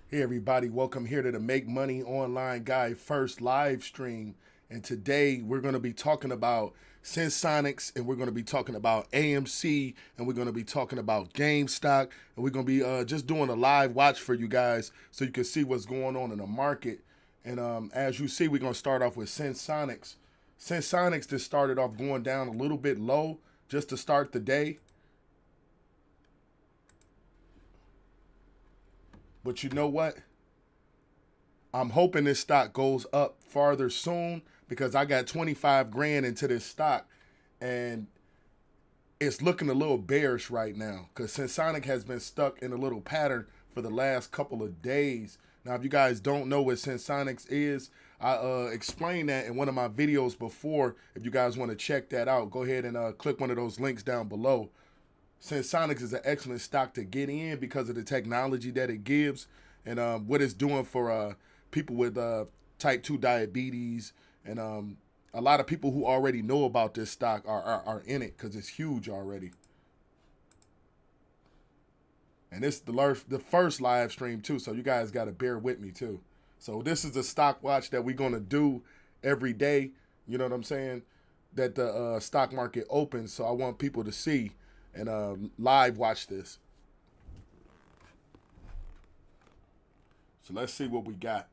Hey everybody, welcome here to the Make Money Online Guy first live stream. And today we're going to be talking about Sensonics, and we're going to be talking about AMC, and we're going to be talking about GameStop, and we're going to be just doing a live watch for you guys so you can see what's going on in the market. And as you see, we're going to start off with Sensonics. Sensonics just started off going down a little bit low just to start the day. But you know what? I'm hoping this stock goes up farther soon because I got 25 grand into this stock and it's looking a little bearish right now because Sensonic has been stuck in a little pattern for the last couple of days. Now, if you guys don't know what Sensonics is, I explained that in one of my videos before. If you guys want to check that out, go ahead and click one of those links down below. Sensonics is an excellent stock to get in because of the technology that it gives and what it's doing for people with type 2 diabetes. And a lot of people who already know about this stock are in it because it's huge already. And this is the first live stream too, so you guys got to bear with me too. So this is a stock watch that we're going to do every day. You know what I'm saying? That the stock market opens, so I want people to see and live watch this. So let's see what we got.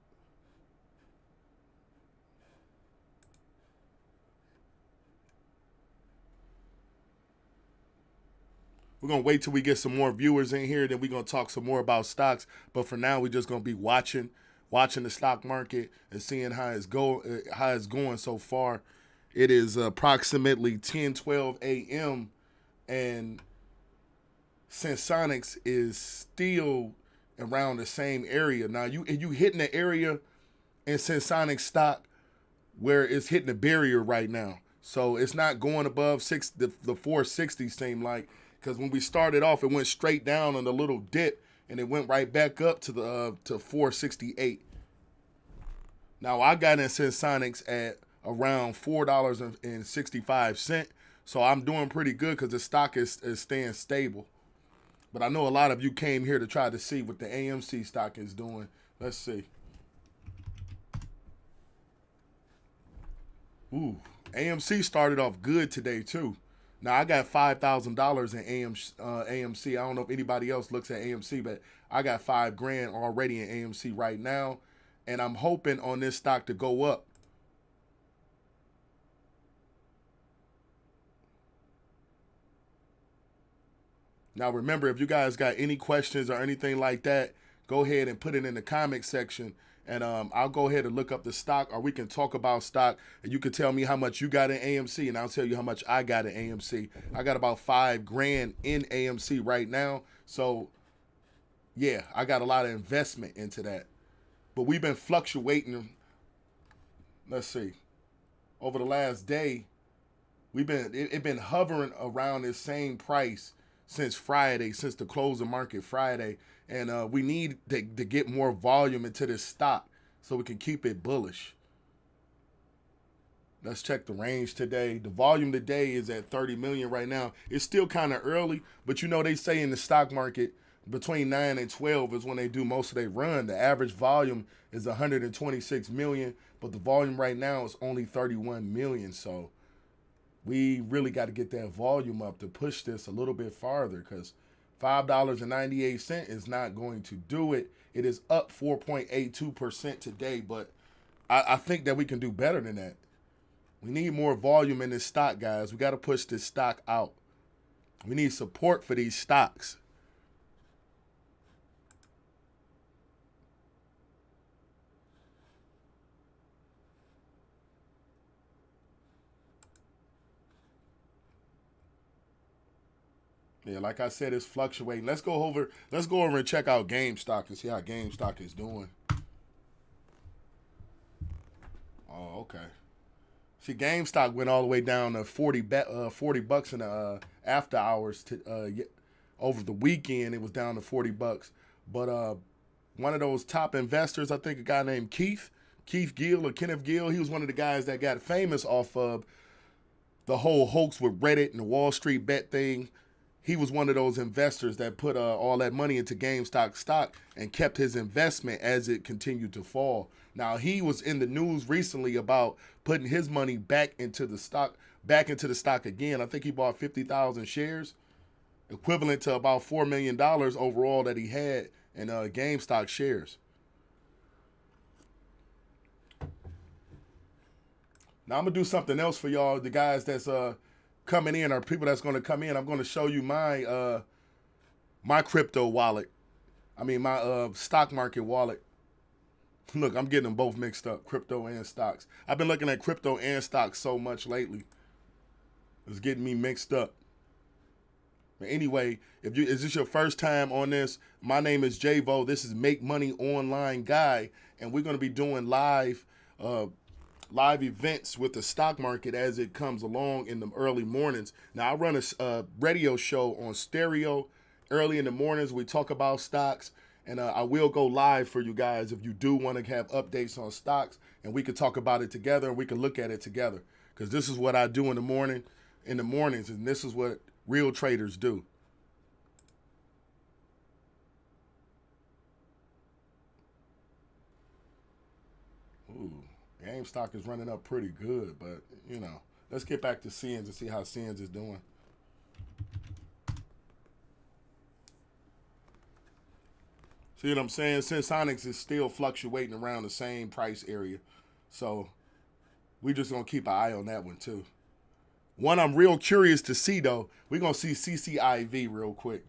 We're going to wait till we get some more viewers in here. Then we're going to talk some more about stocks. But for now, we're just going to be watching the stock market and seeing how it's going so far. It is approximately 10:12 a.m. and Sensonics is still around the same area. Now, you hitting the area in Sensonics stock where it's hitting the barrier right now. So it's not going above the 460 seem like, because when we started off, it went straight down on a little dip and it went right back up to the to 468. Now I got in Sensonics at around $4.65, so I'm doing pretty good because the stock is staying stable. But I know a lot of you came here to try to see what the AMC stock is doing. Let's see. Ooh, AMC started off good today too. Now I got $5,000 in AMC. I don't know if anybody else looks at AMC, but I got 5 grand already in AMC right now, and I'm hoping on this stock to go up. Now remember, if you guys got any questions or anything like that, go ahead and put it in the comment section, and I'll go ahead and look up the stock, or we can talk about stock, and you can tell me how much you got in AMC, and I'll tell you how much I got in AMC. I got about 5 grand in AMC right now, so yeah, I got a lot of investment into that. But we've been fluctuating. Let's see, over the last day, it been hovering around this same price since Friday, since the close of market Friday, and we need to get more volume into this stock so we can keep it bullish. Let's check the range today. The volume today is at 30 million right now. It's still kind of early, but you know they say in the stock market between 9 and 12 is when they do most of their run. The average volume is 126 million, but the volume right now is only 31 million. So we really got to get that volume up to push this a little bit farther because $5.98 is not going to do it. It is up 4.82% today, but I think that we can do better than that. We need more volume in this stock, guys. We got to push this stock out. We need support for these stocks. Yeah, like I said, it's fluctuating. Let's go over and check out GameStop and see how GameStop is doing. Oh, okay. See, GameStop went all the way down to 40 bucks in the after hours to over the weekend. It was down to 40 bucks. But one of those top investors, I think a guy named Keith Gill or Kenneth Gill, he was one of the guys that got famous off of the whole hoax with Reddit and the Wall Street bet thing. he was one of those investors that put all that money into GameStop stock and kept his investment as it continued to fall. Now, he was in the news recently about putting his money back into the stock again. I think he bought 50,000 shares, equivalent to about $4 million overall that he had in GameStop shares. Now, I'm going to do something else for y'all, the guys that's coming in, or people that's going to come in. I'm going to show you my my crypto wallet. I mean, my stock market wallet. Look, I'm getting them both mixed up, crypto and stocks. I've been looking at crypto and stocks so much lately. It's getting me mixed up. But anyway, is this your first time on this? My name is Javo. This is Make Money Online Guy, and we're going to be doing live events with the stock market as it comes along in the early mornings. Now, I run a radio show on stereo early in the mornings. We talk about stocks, and I will go live for you guys if you do want to have updates on stocks, and we can talk about it together, and we can look at it together, because this is what I do in the mornings, and this is what real traders do. Ooh. GameStop is running up pretty good, but, you know, let's get back to CINS and see how CINS is doing. See what I'm saying? Sensonics is still fluctuating around the same price area. So we just going to keep an eye on that one, too. One I'm real curious to see, though, we're going to see CCIV real quick.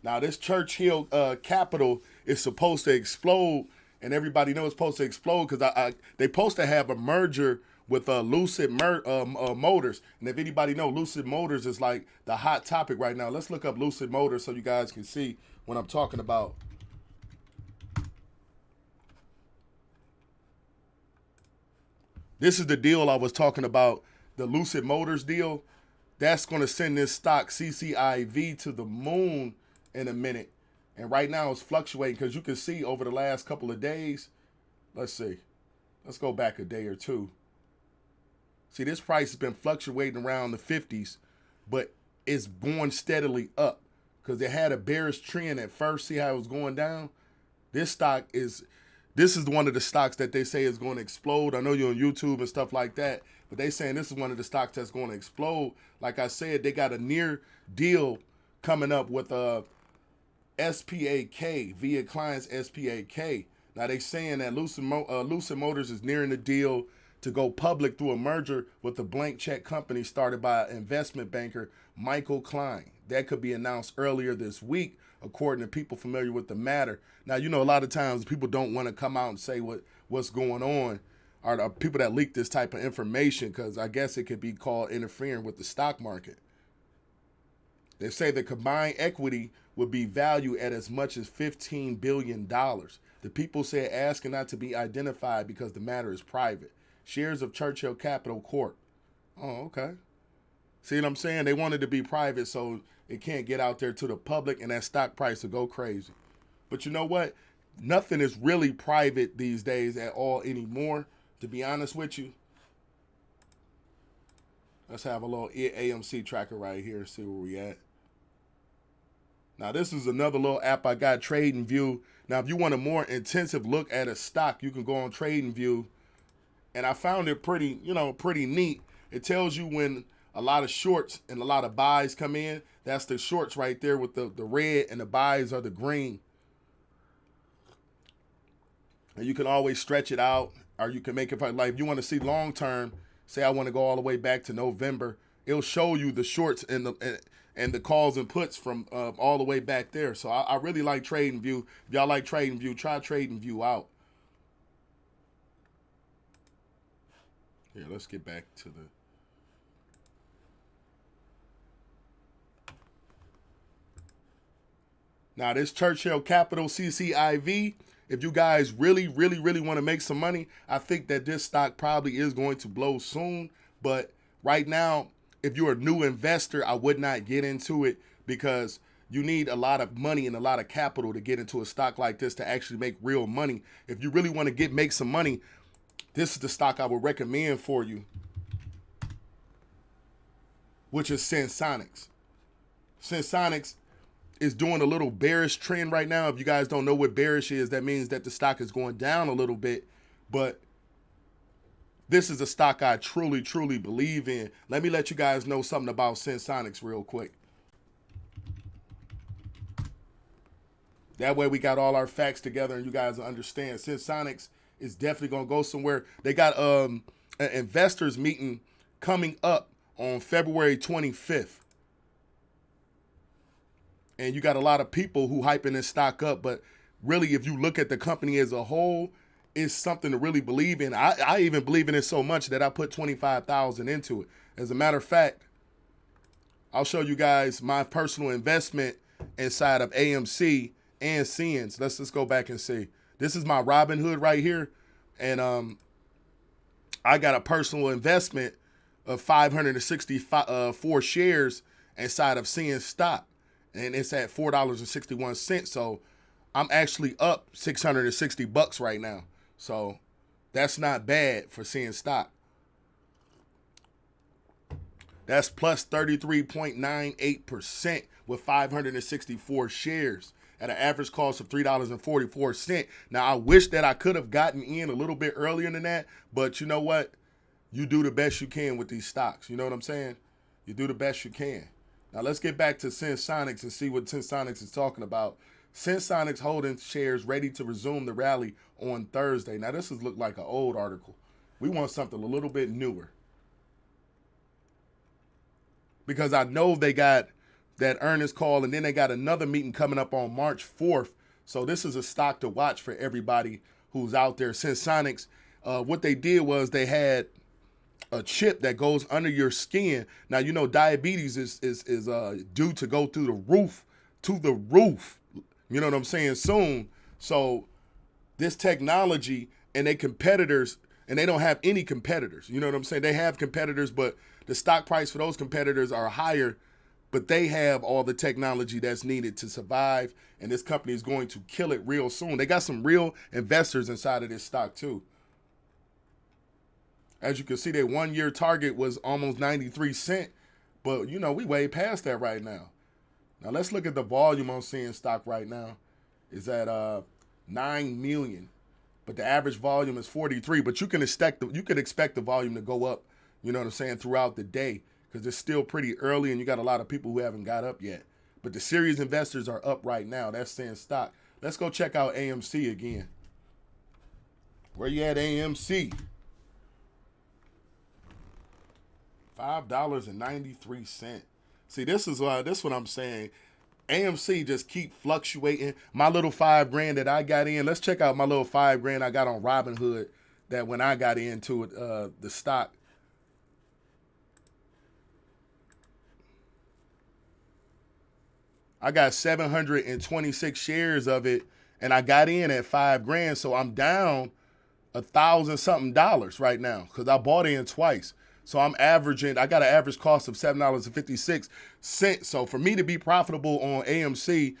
Now, this Churchill Capital is supposed to explode, and everybody knows it's supposed to explode because they supposed to have a merger with Lucid Motors. And if anybody know, Lucid Motors is like the hot topic right now. Let's look up Lucid Motors so you guys can see what I'm talking about. This is the deal I was talking about, the Lucid Motors deal. That's going to send this stock CCIV to the moon in a minute. And right now it's fluctuating because you can see over the last couple of days. Let's see. Let's go back a day or two. See, this price has been fluctuating around the 50s, but it's going steadily up because they had a bearish trend at first. See how it was going down? This is one of the stocks that they say is going to explode. I know you're on YouTube and stuff like that, but they saying this is one of the stocks that's going to explode. Like I said, they got a near deal coming up with SPAK via clients SPAK. Now they saying that Lucid Motors is nearing the deal to go public through a merger with a blank check company started by investment banker Michael Klein. That could be announced earlier this week, according to people familiar with the matter. Now, you know, a lot of times people don't want to come out and say what's going on, or people that leak this type of information, because I guess it could be called interfering with the stock market. They say the combined equity would be valued at as much as $15 billion. The people said asking not to be identified because the matter is private. Shares of Churchill Capital Corp. Oh, okay. See what I'm saying? They wanted to be private so it can't get out there to the public and that stock price will go crazy. But you know what? Nothing is really private these days at all anymore, to be honest with you. Let's have a little AMC tracker right here, see where we at. Now, this is another little app I got, TradingView. Now, if you want a more intensive look at a stock, you can go on TradingView. And I found it pretty neat. It tells you when a lot of shorts and a lot of buys come in. That's the shorts right there with the red, and the buys are the green. And you can always stretch it out, or you can make it like if you want to see long term. Say I want to go all the way back to November. It'll show you the shorts and the calls and puts from all the way back there. So I really like TradingView. If y'all like TradingView, try TradingView out. Here, let's get back to the... Now, this Churchill Capital CCIV, if you guys really want to make some money, I think that this stock probably is going to blow soon. But right now, if you're a new investor, I would not get into it because you need a lot of money and a lot of capital to get into a stock like this to actually make real money. If you really want to make some money, this is the stock I would recommend for you. which is Sensonics. Sensonics is doing a little bearish trend right now. If you guys don't know what bearish is, that means that the stock is going down a little bit. But this is a stock I truly, truly believe in. Let me let you guys know something about Sensonics real quick. That way we got all our facts together and you guys understand. Sensonics is definitely going to go somewhere. They got an investors meeting coming up on February 25th. And you got a lot of people who hyping this stock up. But really, if you look at the company as a whole, it's something to really believe in. I even believe in it so much that I put $25,000 into it. As a matter of fact, I'll show you guys my personal investment inside of AMC and Ciens. Let's just go back and see. This is my Robinhood right here. And I got a personal investment of 564 shares inside of Ciens stock. And it's at $4.61. So I'm actually up $660 right now. So that's not bad for Ciens stock. That's plus 33.98% with 564 shares at an average cost of $3.44. Now, I wish that I could have gotten in a little bit earlier than that, but you know what? You do the best you can with these stocks. You know what I'm saying? You do the best you can. Now, let's get back to Sensonics and see what Sensonics is talking about. Sensonics holding shares ready to resume the rally on Thursday. Now, this has looked like an old article. We want something a little bit newer. Because I know they got that earnings call, and then they got another meeting coming up on March 4th. So this is a stock to watch for everybody who's out there. Sensonics, what they did was they had a chip that goes under your skin. Now, you know, diabetes is due to go through the roof, you know what I'm saying, soon. So this technology and they competitors, and they don't have any competitors. You know what I'm saying? They have competitors, but the stock price for those competitors are higher, but they have all the technology that's needed to survive, and this company is going to kill it real soon. They got some real investors inside of this stock too. As you can see, their 1 year target was almost 93 cents, but you know, we way past that right now. Now let's look at the volume on Ciens stock right now. It's at 9 million, but the average volume is 43. But you can expect the volume to go up, you know what I'm saying, throughout the day, because it's still pretty early and you got a lot of people who haven't got up yet. But the serious investors are up right now. That's Ciens stock. Let's go check out AMC again. Where you at, AMC? $5.93. See, this is what I'm saying. AMC just keep fluctuating. My little $5 that I got in. Let's check out my little $5 I got on Robinhood. That when I got into it, the stock. I got 726 shares of it, and I got in at $5, so I'm down $1,000-something right now because I bought in twice. So I'm averaging, I got an average cost of $7.56. So for me to be profitable on AMC,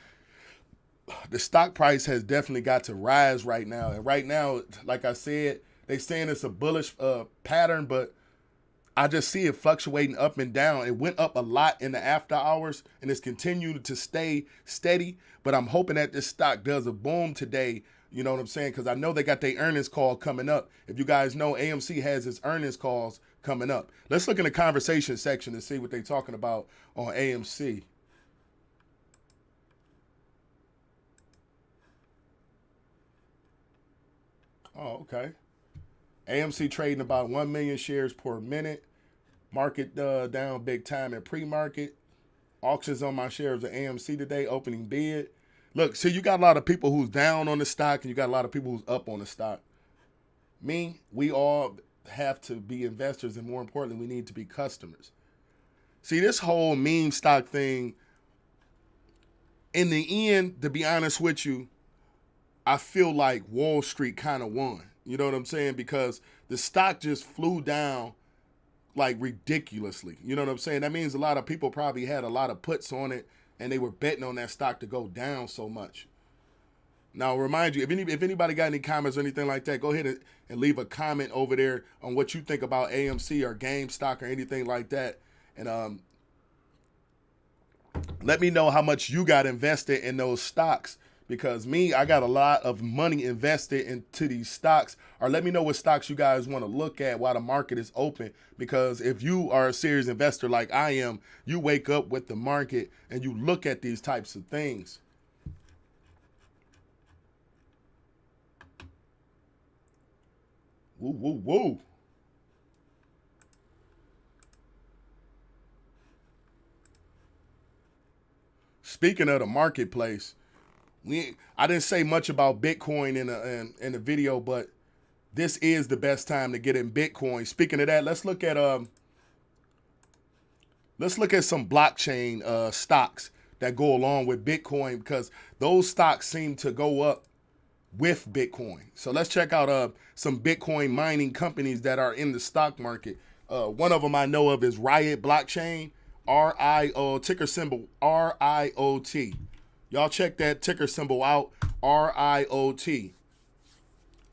the stock price has definitely got to rise right now. And right now, like I said, they saying it's a bullish pattern, but I just see it fluctuating up and down. It went up a lot in the after hours, and it's continued to stay steady. But I'm hoping that this stock does a boom today. You know what I'm saying? Because I know they got their earnings call coming up. If you guys know, AMC has its earnings calls coming up. Let's look in the conversation section and see what they're talking about on AMC. Oh, okay. AMC trading about 1 million shares per minute. Market down big time at pre-market. Auctions on my shares of AMC today. Opening bid. Look, see, you got a lot of people who's down on the stock and you got a lot of people who's up on the stock. Me, we all have to be investors, and more importantly, we need to be customers. See, this whole meme stock thing, in the end, to be honest with you, I feel like Wall Street kind of won. You know what I'm saying? Because the stock just flew down like ridiculously. You know what I'm saying? That means a lot of people probably had a lot of puts on it and they were betting on that stock to go down so much. Now, I'll remind you, if anybody got any comments or anything like that, go ahead and leave a comment over there on what you think about AMC or GameStop or anything like that. And Let me know how much you got invested in those stocks, because me, I got a lot of money invested into these stocks. Or let me know what stocks you guys want to look at while the market is open, because if you are a serious investor like I am, you wake up with the market and you look at these types of things. Woo, woo, woo. Speaking of the marketplace, I didn't say much about Bitcoin in the video, but this is the best time to get in Bitcoin. Speaking of that, let's look at some blockchain stocks that go along with Bitcoin, because those stocks seem to go up with Bitcoin. So let's check out some Bitcoin mining companies that are in the stock market. One of them I know of is Riot Blockchain, RIO, ticker symbol RIOT. Y'all check that ticker symbol out, RIOT.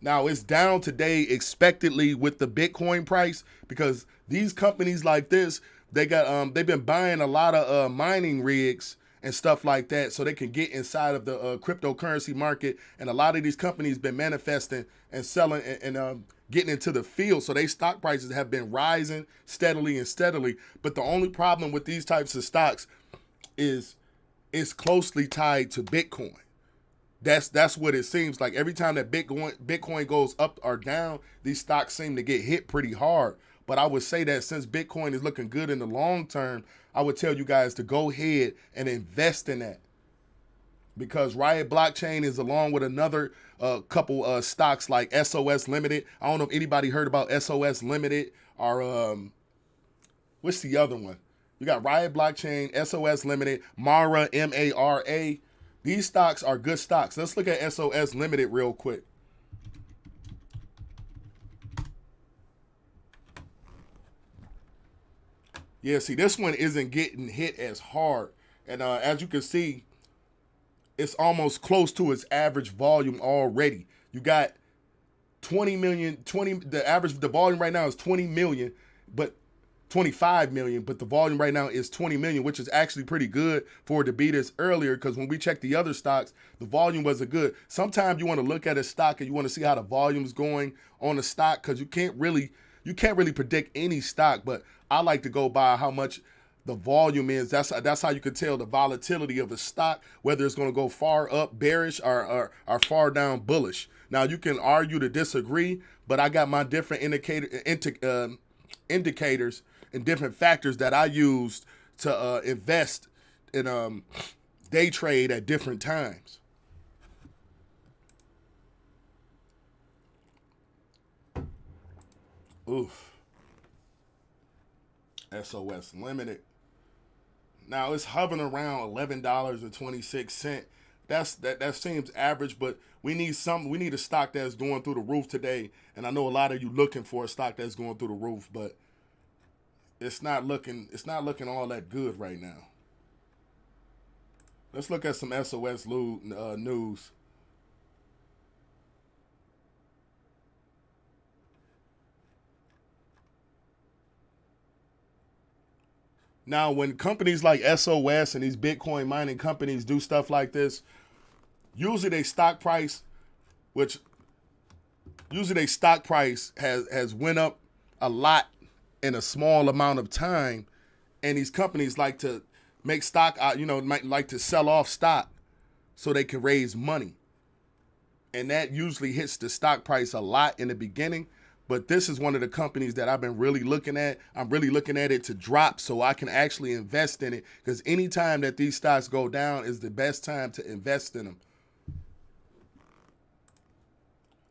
Now it's down today expectedly with the Bitcoin price, because these companies like this, they've been buying a lot of mining rigs and stuff like that, so they can get inside of the cryptocurrency market. And a lot of these companies been manifesting and selling and getting into the field, so their stock prices have been rising steadily and steadily. But the only problem with these types of stocks is it's closely tied to Bitcoin. That's what it seems like. Every time that Bitcoin goes up or down, these stocks seem to get hit pretty hard. But I would say that since Bitcoin is looking good in the long term, I would tell you guys to go ahead and invest in that, because Riot Blockchain is along with another couple stocks like SOS Limited. I don't know if anybody heard about SOS Limited, or what's the other one? You got Riot Blockchain, SOS Limited, Mara, MARA. These stocks are good stocks. Let's look at SOS Limited real quick. Yeah, see, this one isn't getting hit as hard. And as you can see, it's almost close to its average volume already. You got 20 million, the volume right now is 20 million, but 25 million, but the volume right now is 20 million, which is actually pretty good for it to be this earlier, because when we checked the other stocks, the volume wasn't good. Sometimes you want to look at a stock and you want to see how the volume's going on the stock, because you can't really predict any stock, but I like to go by how much the volume is. That's how you can tell the volatility of a stock, whether it's going to go far up bearish or far down bullish. Now you can argue to disagree, but I got my different indicators and different factors that I used to invest in day trade at different times. Oof. SOS Limited. Now it's hovering around $11.26. That seems average, but we need a stock that's going through the roof today. And I know a lot of you looking for a stock that's going through the roof, but it's not looking all that good right now. Let's look at some SOS news. Now, when companies like SOS and these Bitcoin mining companies do stuff like this, usually their stock price, has went up a lot in a small amount of time, and these companies like to make stock out, might like to sell off stock so they can raise money, and that usually hits the stock price a lot in the beginning. But this is one of the companies that I've been really looking at. I'm really looking at it to drop so I can actually invest in it, because anytime that these stocks go down is the best time to invest in them.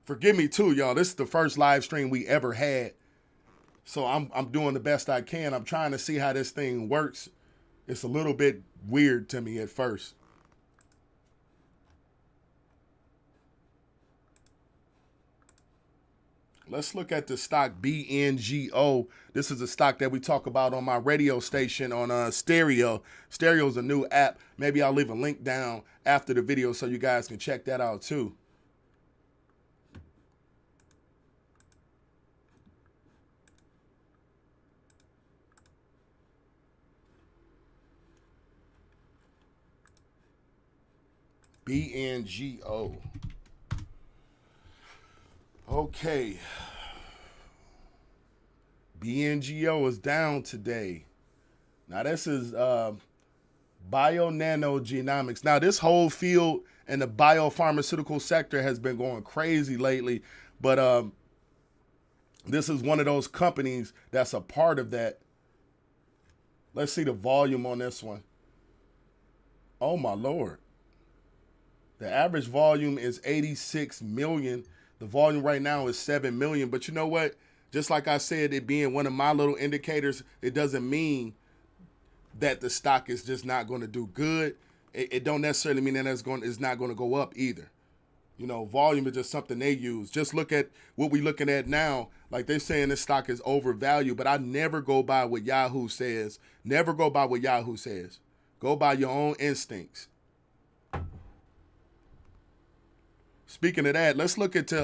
Forgive me too, y'all. This is the first live stream we ever had, so I'm doing the best I can. I'm trying to see how this thing works. It's a little bit weird to me at first. Let's look at the stock BNGO. This is a stock that we talk about on my radio station on Stereo. Stereo is a new app. Maybe I'll leave a link down after the video so you guys can check that out too. BNGO. Okay. BNGO is down today. Now this is Bionanogenomics. Now this whole field in the biopharmaceutical sector has been going crazy lately, but this is one of those companies that's a part of that. Let's see the volume on this one. Oh my Lord. The average volume is 86 million. The volume right now is 7 million. But you know what? Just like I said, it being one of my little indicators, it doesn't mean that the stock is just not going to do good. It don't necessarily mean that it's not going to go up either. You know, volume is just something they use. Just look at what we're looking at now. Like they're saying this stock is overvalued, but I never go by what Yahoo says. Never go by what Yahoo says. Go by your own instincts. Speaking of that, let's look into,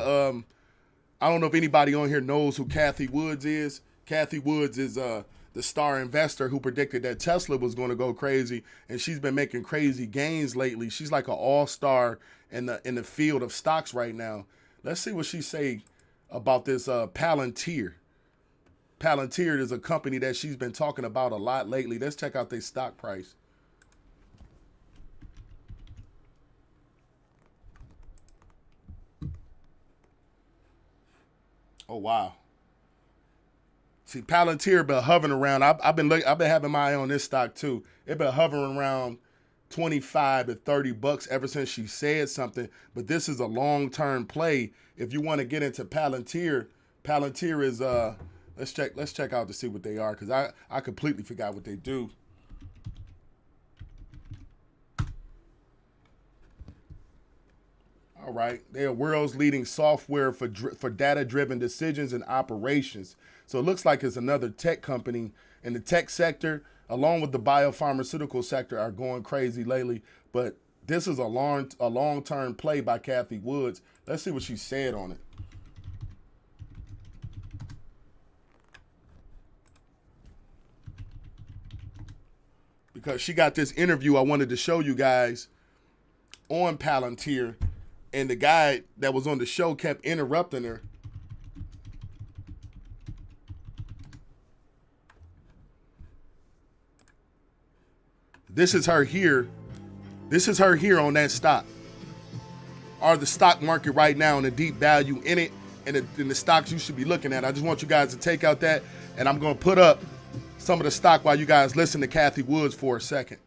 I don't know if anybody on here knows who Cathie Woods is. Cathie Woods is the star investor who predicted that Tesla was going to go crazy, and she's been making crazy gains lately. She's like an all-star in the field of stocks right now. Let's see what she say about this Palantir. Palantir is a company that she's been talking about a lot lately. Let's check out their stock price. Oh wow! See, Palantir been hovering around. I've been having my eye on this stock too. It been hovering around 25 to 30 bucks ever since she said something. But this is a long-term play. If you want to get into Palantir, Palantir is let's check out to see what they are, because I completely forgot what they do. All right, they are world's leading software for data-driven decisions and operations. So it looks like it's another tech company. In the tech sector, along with the biopharmaceutical sector, are going crazy lately. But this is a long-term play by Cathie Woods. Let's see what she said on it. Because she got this interview I wanted to show you guys on Palantir. And the guy that was on the show kept interrupting her. This is her here. This is her here on that stock. Or the stock market right now and the deep value in it and the stocks you should be looking at. I just want you guys to take out that, and I'm going to put up some of the stock while you guys listen to Cathie Woods for a second.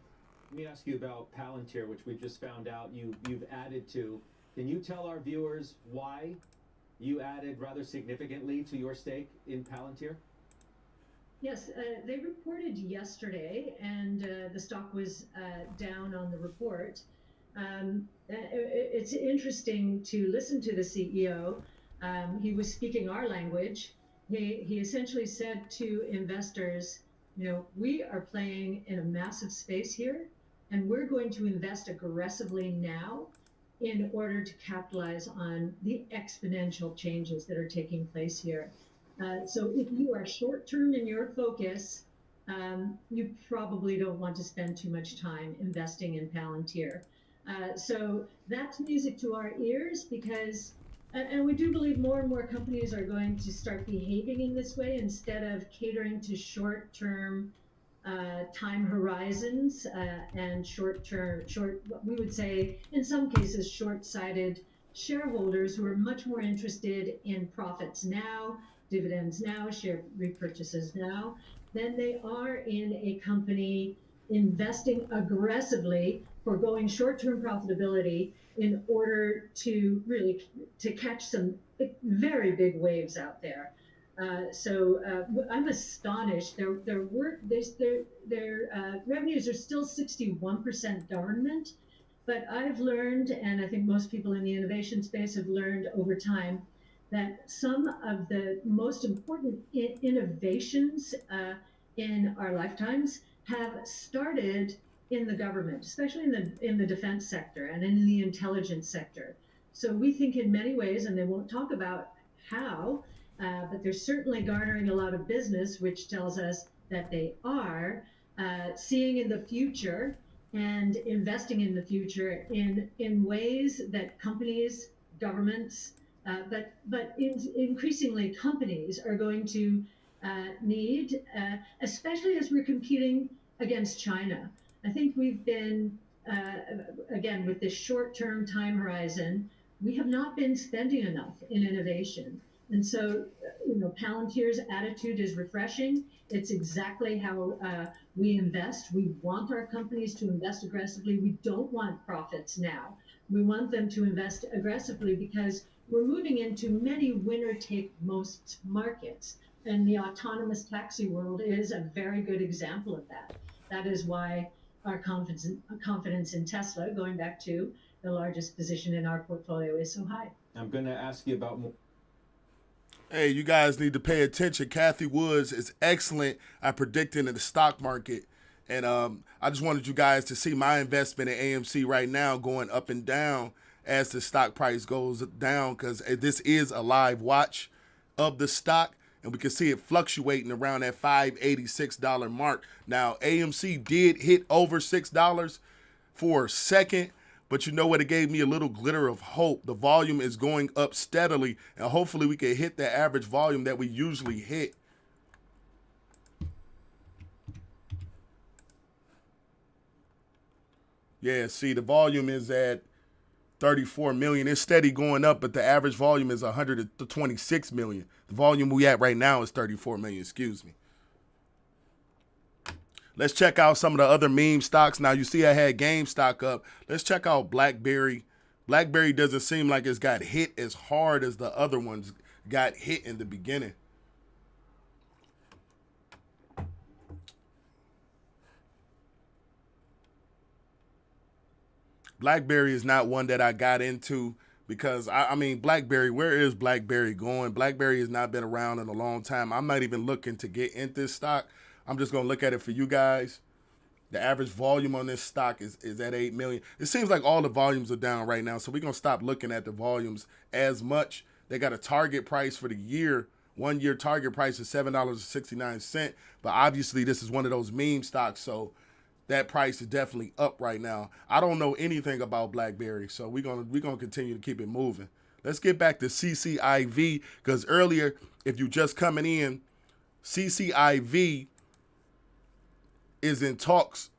Let me ask you about Palantir, which we've just found out you've added to. Can you tell our viewers why you added rather significantly to your stake in Palantir? Yes, they reported yesterday, and the stock was down on the report. It's interesting to listen to the CEO. He was speaking our language. He essentially said to investors, you know, we are playing in a massive space here, and we're going to invest aggressively now in order to capitalize on the exponential changes that are taking place here. So if you are short-term in your focus, you probably don't want to spend too much time investing in Palantir. So that's music to our ears, because, and we do believe more and more companies are going to start behaving in this way instead of catering to short-term time horizons and we would say in some cases short-sighted shareholders who are much more interested in profits now, dividends now, share repurchases now, than they are in a company investing aggressively for going short-term profitability in order to really to catch some very big waves out there. So I'm astonished. Their revenues are still 61% government, but I've learned, and I think most people in the innovation space have learned over time, that some of the most important innovations in our lifetimes have started in the government, especially in the defense sector and in the intelligence sector. So we think in many ways, and they won't talk about how, but they're certainly garnering a lot of business, which tells us that they are seeing in the future and investing in the future in ways that companies, governments, but increasingly companies are going to need, especially as we're competing against China. I think we've been again with this short-term time horizon, we have not been spending enough in innovation. And so, Palantir's attitude is refreshing. It's exactly how we invest. We want our companies to invest aggressively. We don't want profits now. We want them to invest aggressively because we're moving into many winner take most markets. And the autonomous taxi world is a very good example of that. That is why our confidence in Tesla, going back to the largest position in our portfolio, is so high. I'm going to ask you about more. Hey, you guys need to pay attention. Kathy Woods is excellent at predicting in the stock market. And I just wanted you guys to see my investment in AMC right now going up and down as the stock price goes down, because this is a live watch of the stock, and we can see it fluctuating around that $586 mark. Now, AMC did hit over $6 for a second, but you know what? It gave me a little glitter of hope. The volume is going up steadily, and hopefully we can hit the average volume that we usually hit. Yeah, see, the volume is at 34 million. It's steady going up, but the average volume is 126 million. The volume we at right now is 34 million, excuse me. Let's check out some of the other meme stocks. Now, you see I had GameStop up. Let's check out BlackBerry. BlackBerry doesn't seem like it's got hit as hard as the other ones got hit in the beginning. BlackBerry is not one that I got into because, I mean, BlackBerry, where is BlackBerry going? BlackBerry has not been around in a long time. I'm not even looking to get in this stock. I'm just going to look at it for you guys. The average volume on this stock is at 8 million. It seems like all the volumes are down right now, so we're going to stop looking at the volumes as much. They got a target price for the year. 1 year target price is $7.69. But obviously, this is one of those meme stocks, so that price is definitely up right now. I don't know anything about BlackBerry, so we're gonna continue to keep it moving. Let's get back to CCIV, because earlier, if you just coming in, CCIV is in talks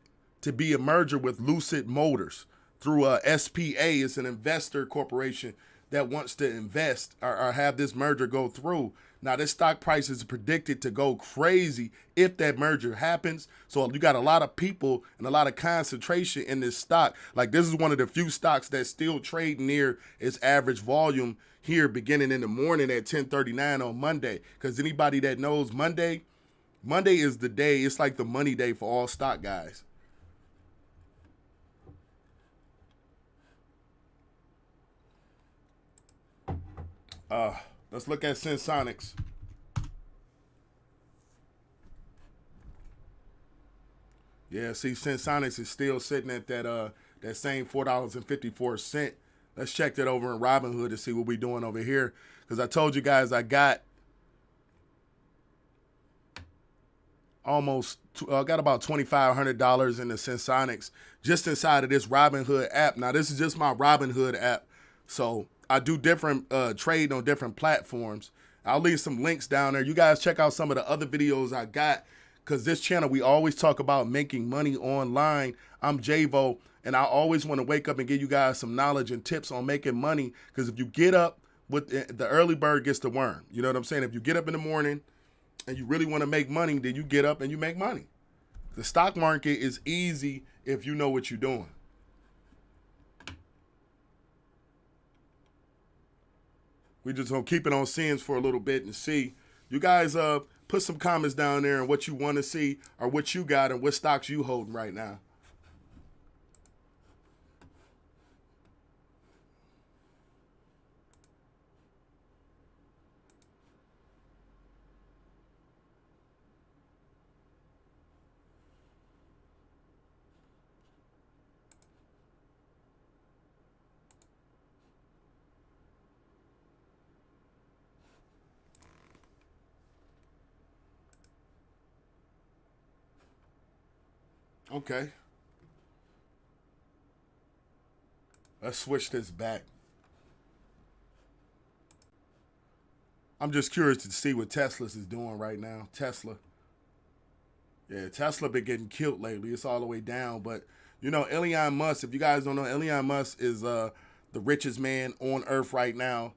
to be a merger with Lucid Motors through SPA. It's an investor corporation that wants to invest or have this merger go through. Now, this stock price is predicted to go crazy if that merger happens. So you got a lot of people and a lot of concentration in this stock. Like, this is one of the few stocks that still trade near its average volume here beginning in the morning at 10:39 on Monday. Because anybody that knows Monday is the day. It's like the money day for all stock guys. Let's look at Sensonics. Yeah, see, Sensonics is still sitting at that same $4.54. Let's check that over in Robinhood to see what we're doing over here. Because I told you guys I got got about $2,500 in the Sensonics just inside of this Robinhood app. Now, this is just my Robinhood app. So I do different trade on different platforms. I'll leave some links down there. You guys check out some of the other videos I got, because this channel, we always talk about making money online. I'm Javo, and I always want to wake up and give you guys some knowledge and tips on making money, because if you get up with the early bird gets the worm. You know what I'm saying? If you get up in the morning and you really want to make money, then you get up and you make money. The stock market is easy if you know what you're doing. We just gonna keep it on scenes for a little bit and see. You guys put some comments down there on what you want to see or what you got and what stocks you holding right now. Okay. Let's switch this back. I'm just curious to see what Tesla's is doing right now. Tesla. Yeah, Tesla been getting killed lately. It's all the way down. But, you know, Elon Musk, if you guys don't know, Elon Musk is the richest man on earth right now.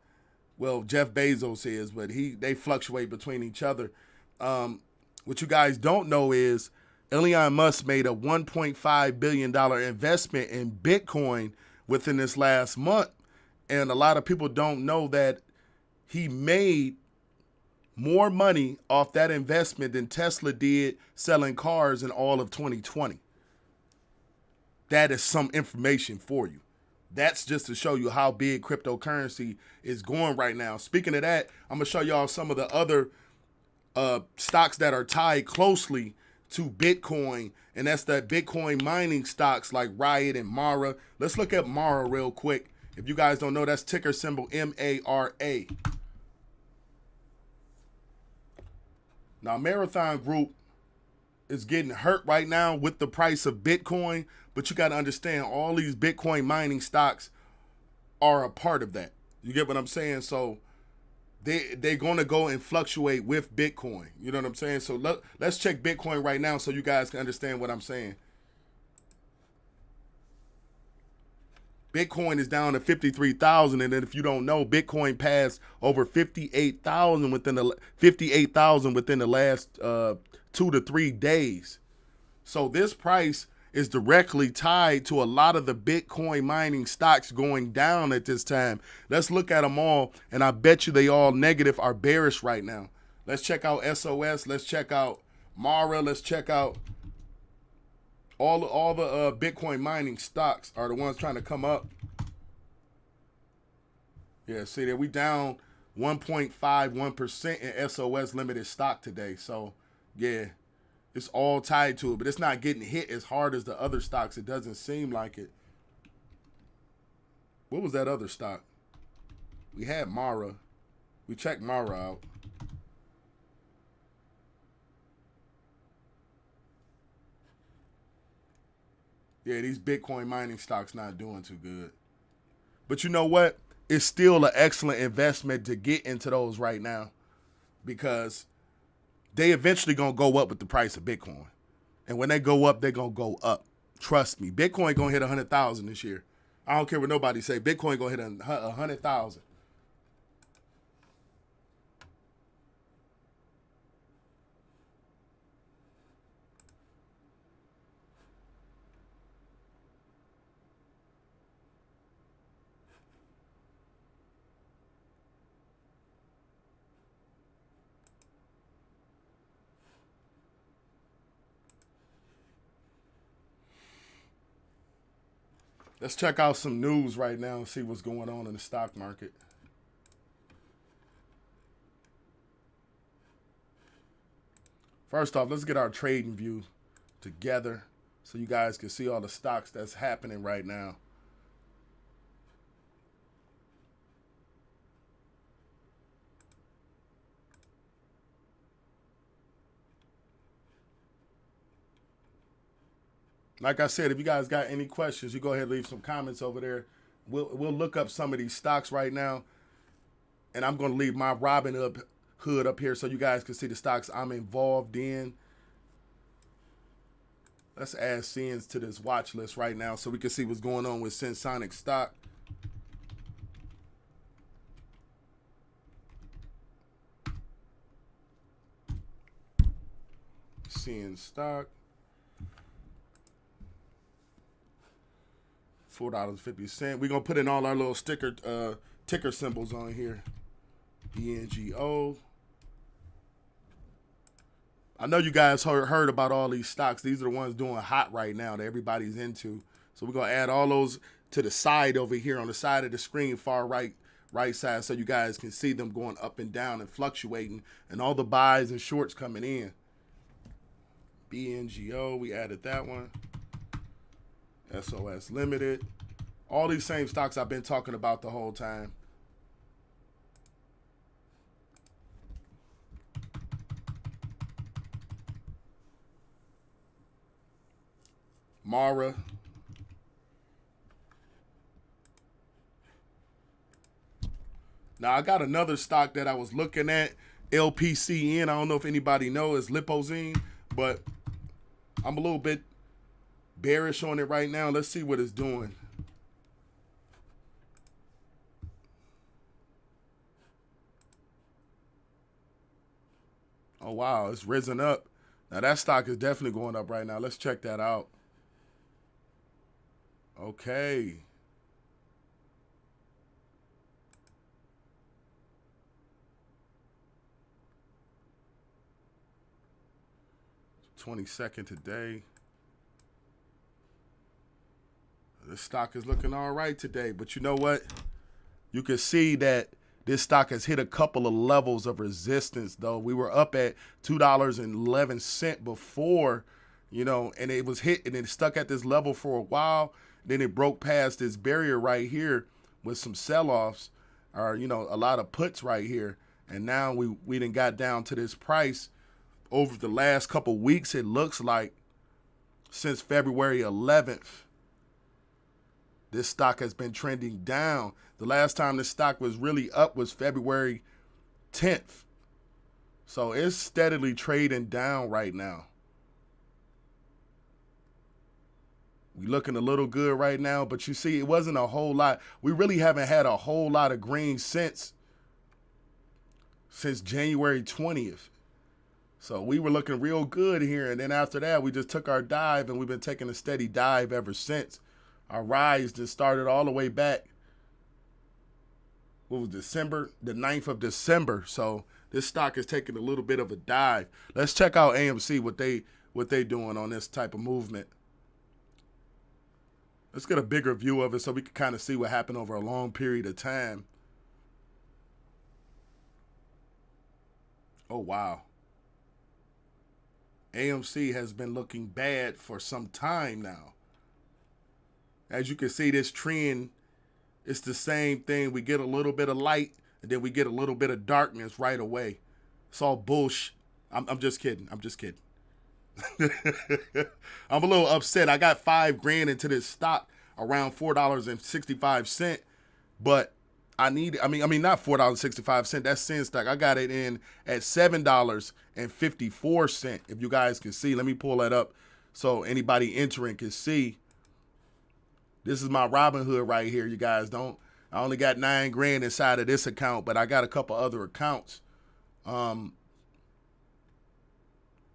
Well, Jeff Bezos is, but they fluctuate between each other. What you guys don't know is Elon Musk made a $1.5 billion investment in Bitcoin within this last month. And a lot of people don't know that he made more money off that investment than Tesla did selling cars in all of 2020. That is some information for you. That's just to show you how big cryptocurrency is going right now. Speaking of that, I'm going to show y'all some of the other stocks that are tied closely to Bitcoin, and that's the Bitcoin mining stocks like Riot and Mara. Let's look at Mara real quick. If you guys don't know, that's ticker symbol MARA. Now, Marathon Group is getting hurt right now with the price of Bitcoin, but you got to understand all these Bitcoin mining stocks are a part of that. You get what I'm saying? So they're going to go and fluctuate with Bitcoin. You know what I'm saying? So let's check Bitcoin right now so you guys can understand what I'm saying. Bitcoin is down to 53,000, and then if you don't know, Bitcoin passed over 58,000 within the last 2 to 3 days. So this price is directly tied to a lot of the Bitcoin mining stocks going down at this time. Let's look at them all, and I bet you they all negative are bearish right now. Let's check out SOS. Let's check out Mara. Let's check out all the Bitcoin mining stocks are the ones trying to come up. Yeah, see that we down 1.51% in SOS limited stock today. So yeah, it's all tied to it, but it's not getting hit as hard as the other stocks. It doesn't seem like it. What was that other stock? We had Mara. We checked Mara out. Yeah, these Bitcoin mining stocks not doing too good. But you know what? It's still an excellent investment to get into those right now because they eventually going to go up with the price of Bitcoin. And when they go up, they're going to go up. Trust me. Bitcoin going to hit 100,000 this year. I don't care what nobody say. Bitcoin going to hit 100,000. Let's check out some news right now and see what's going on in the stock market. First off, let's get our trading view together so you guys can see all the stocks that's happening right now. Like I said, if you guys got any questions, you go ahead and leave some comments over there. We'll look up some of these stocks right now. And I'm going to leave my Robinhood up here so you guys can see the stocks I'm involved in. Let's add Sins to this watch list right now so we can see what's going on with Sensonic stock. Sin stock. $4.50. We're going to put in all our little ticker symbols on here. BNGO. I know you guys heard about all these stocks. These are the ones doing hot right now that everybody's into. So we're going to add all those to the side over here on the side of the screen, far right side, so you guys can see them going up and down and fluctuating and all the buys and shorts coming in. BNGO, we added that one. SOS Limited. All these same stocks I've been talking about the whole time. Mara. Now, I got another stock that I was looking at, LPCN. I don't know if anybody knows, Lipozine, but I'm a little bit bearish on it right now. Let's see what it's doing. Oh, wow, it's risen up. Now, that stock is definitely going up right now. Let's check that out. Okay. 22nd today. This stock is looking all right today, but you know what? You can see that this stock has hit a couple of levels of resistance, though. We were up at $2.11 before, you know, and it was hit and it stuck at this level for a while. Then it broke past this barrier right here with some sell-offs, or, you know, a lot of puts right here. And now we done got down to this price over the last couple weeks. It looks like since February 11th, this stock has been trending down. The last time this stock was really up was February 10th. So it's steadily trading down right now. We looking a little good right now, but you see, it wasn't a whole lot. We really haven't had a whole lot of green since January 20th. So we were looking real good here, and then after that, we just took our dive, and we've been taking a steady dive ever since. Our rise just started all the way back. What was December? The 9th of December. So this stock is taking a little bit of a dive. Let's check out AMC, what they doing on this type of movement. Let's get a bigger view of it so we can kind of see what happened over a long period of time. Oh, wow. AMC has been looking bad for some time now. As you can see, this trend, it's the same thing. We get a little bit of light, and then we get a little bit of darkness right away. It's all bullshit. I'm just kidding. I'm just kidding. I'm a little upset. I got $5 grand into this stock around $4.65, but not $4.65. That's sin stock. I got it in at $7.54. If you guys can see, let me pull that up so anybody entering can see. This is my Robinhood right here, you guys. I only got $9 grand inside of this account, but I got a couple other accounts.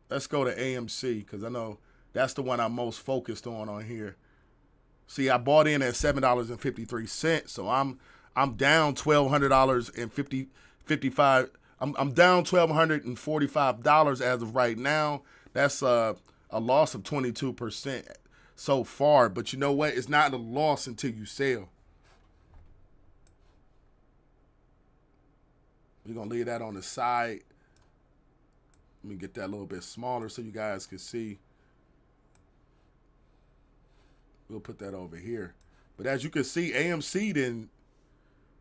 Let's go to AMC because I know that's the one I'm most focused on here. See, I bought in at $7.53, so I'm down $1,255. I'm down $1,245 as of right now. That's a loss of 22%. So far, but you know what? It's not a loss until you sell. We're going to leave that on the side. Let me get that a little bit smaller so you guys can see. We'll put that over here. But as you can see, AMC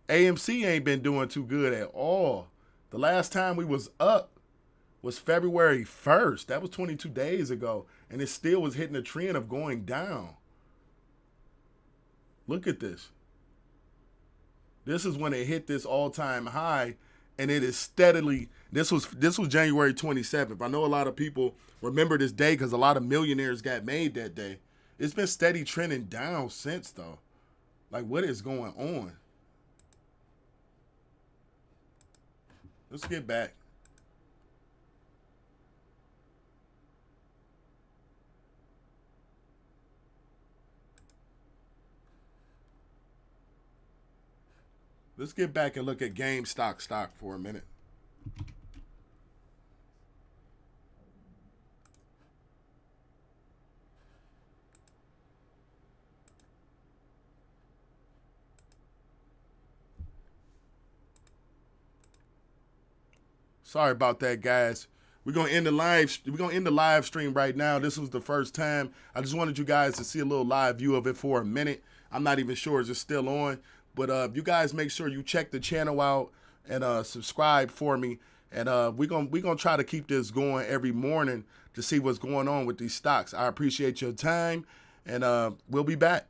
ain't been doing too good at all. The last time we was up was February 1st. That was 22 days ago. And it still was hitting a trend of going down. Look at this. This is when it hit this all-time high, and it is steadily, this was January 27th. I know a lot of people remember this day because a lot of millionaires got made that day. It's been steady trending down since, though. Like, what is going on? Let's get back. Let's get back and look at GameStop stock for a minute. Sorry about that, guys. We're gonna end the live stream right now. This was the first time. I just wanted you guys to see a little live view of it for a minute. I'm not even sure is it still on. But you guys make sure you check the channel out and subscribe for me. And we're gonna try to keep this going every morning to see what's going on with these stocks. I appreciate your time, and we'll be back.